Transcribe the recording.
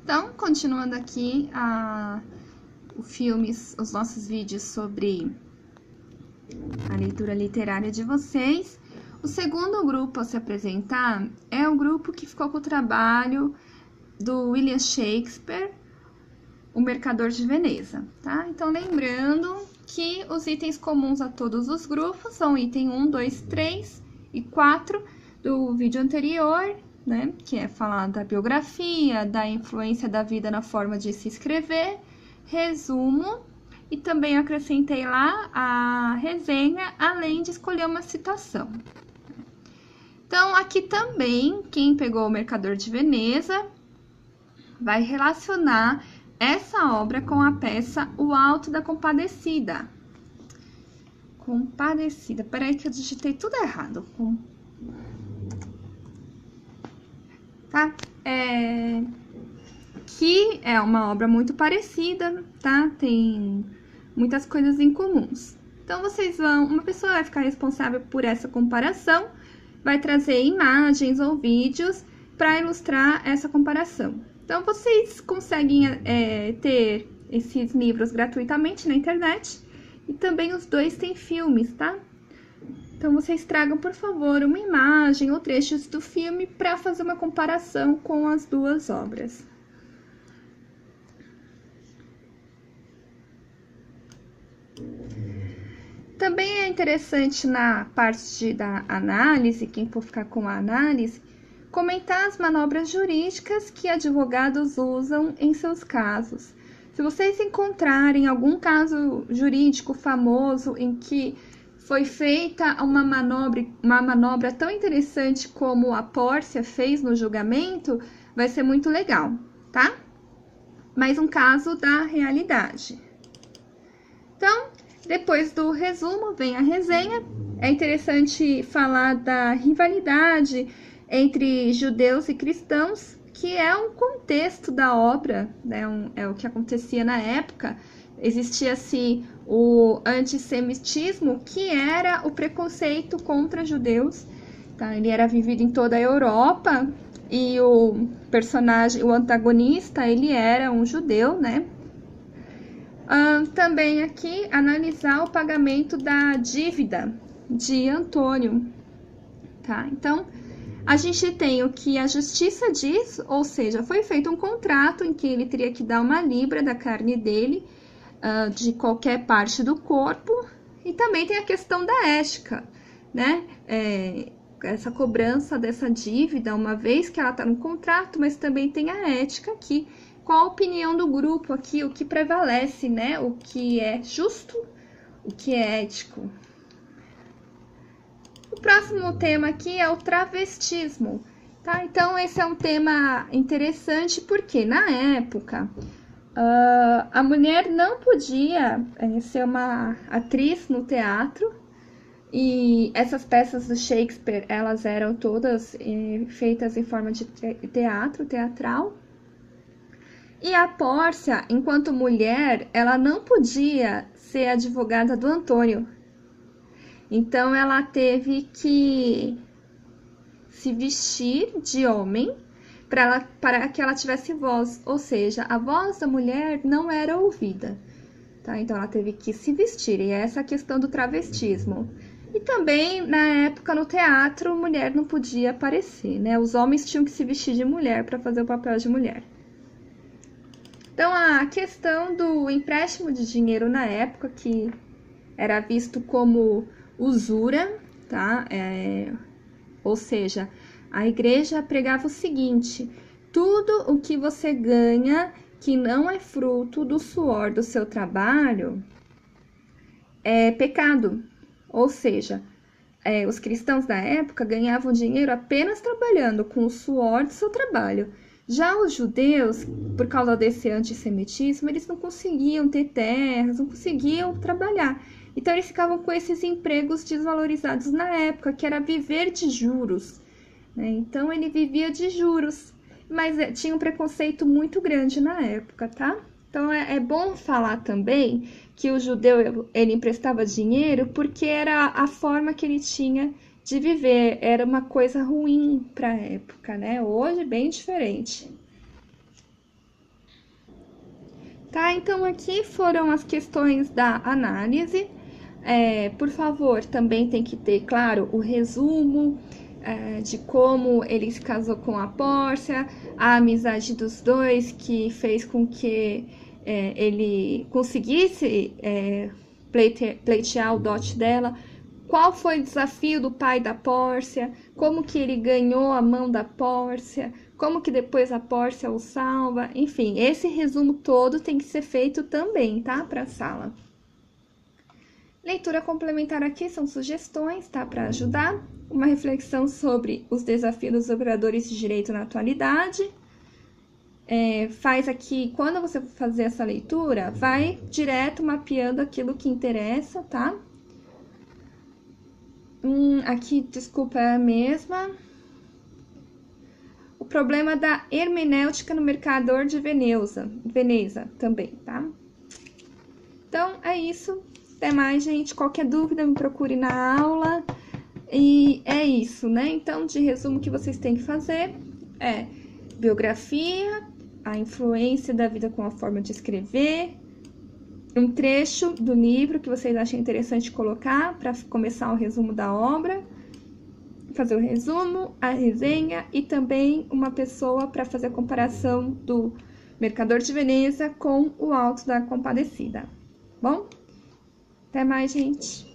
Então, continuando aqui os nossos vídeos sobre a leitura literária de vocês. O segundo grupo a se apresentar é o grupo que ficou com o trabalho do William Shakespeare, O Mercador de Veneza, tá? Então, lembrando que os itens comuns a todos os grupos são o item 1, 2, 3 e 4 do vídeo anterior, né? Que é falar da biografia, da influência da vida na forma de se escrever, resumo, e também acrescentei lá a resenha, além de escolher uma citação. Então, aqui também, quem pegou o Mercador de Veneza vai relacionar essa obra com a peça O Alto da Compadecida. Compadecida. Peraí que eu digitei tudo errado. Tá? Que é uma obra muito parecida, tá? Tem muitas coisas em comuns. Então, uma pessoa vai ficar responsável por essa comparação, vai trazer imagens ou vídeos para ilustrar essa comparação. Então, vocês conseguem ter esses livros gratuitamente na internet, e também os dois têm filmes, tá? Então, vocês tragam, por favor, uma imagem ou trechos do filme para fazer uma comparação com as duas obras. Também é interessante na parte da análise, quem for ficar com a análise, comentar as manobras jurídicas que advogados usam em seus casos. Se vocês encontrarem algum caso jurídico famoso em que foi feita uma manobra tão interessante como a Pórcia fez no julgamento, vai ser muito legal, tá? Mais um caso da realidade. Então, depois do resumo, vem a resenha. É interessante falar da rivalidade entre judeus e cristãos, que é um contexto da obra, né? É o que acontecia na época. Existia-se o antissemitismo, que era o preconceito contra judeus, tá? Ele era vivido em toda a Europa, e o personagem, o antagonista, ele era um judeu, né? Também aqui, analisar o pagamento da dívida de Antônio, tá? Então, a gente tem o que a justiça diz, ou seja, foi feito um contrato em que ele teria que dar uma libra da carne dele, de qualquer parte do corpo, e também tem a questão da ética, né? Essa cobrança dessa dívida, uma vez que ela está no contrato, mas também tem a ética aqui. Qual a opinião do grupo aqui, o que prevalece, né? O que é justo, o que é ético. O próximo tema aqui é o travestismo, tá? Então, esse é um tema interessante porque, na época, a mulher não podia ser uma atriz no teatro, e essas peças do Shakespeare, elas eram todas feitas em forma de teatral. E a Pórcia, enquanto mulher, ela não podia ser advogada do Antônio. Então, ela teve que se vestir de homem para que ela tivesse voz. Ou seja, a voz da mulher não era ouvida, tá? Então, ela teve que se vestir. E essa é a questão do travestismo. E também, na época, no teatro, mulher não podia aparecer, né? Os homens tinham que se vestir de mulher para fazer o papel de mulher. Então, a questão do empréstimo de dinheiro na época, que era visto como usura, tá? Ou seja, a igreja pregava o seguinte: tudo o que você ganha que não é fruto do suor do seu trabalho é pecado. Ou seja, os cristãos da época ganhavam dinheiro apenas trabalhando com o suor do seu trabalho. Já os judeus, por causa desse antissemitismo, eles não conseguiam ter terras, não conseguiam trabalhar. Então, eles ficavam com esses empregos desvalorizados na época, que era viver de juros, né? Então, ele vivia de juros, mas tinha um preconceito muito grande na época, tá? Então, é bom falar também que o judeu, ele emprestava dinheiro porque era a forma que ele tinha de viver, era uma coisa ruim para a época, né? Hoje, bem diferente. Tá? Então, aqui foram as questões da análise. Por favor, também tem que ter, claro, o resumo de como ele se casou com a Pórcia, a amizade dos dois que fez com que ele conseguisse pleitear o dote dela. Qual foi o desafio do pai da Pórcia? Como que ele ganhou a mão da Pórcia? Como que depois a Pórcia o salva? Enfim, esse resumo todo tem que ser feito também, tá? Para a sala. Leitura complementar aqui são sugestões, tá? Para ajudar. Uma reflexão sobre os desafios dos operadores de direito na atualidade. Faz aqui, quando você for fazer essa leitura, vai direto mapeando aquilo que interessa, tá? Aqui, desculpa, é a mesma. O problema da hermenêutica no mercador de Veneza também, tá? Então, é isso. Até mais, gente. Qualquer dúvida, me procure na aula. E é isso, né? Então, de resumo, o que vocês têm que fazer é biografia, a influência da vida com a forma de escrever, um trecho do livro que vocês acham interessante colocar para começar o resumo da obra, fazer o resumo, a resenha e também uma pessoa para fazer a comparação do Mercador de Veneza com o Alto da Compadecida. Bom? Até mais, gente!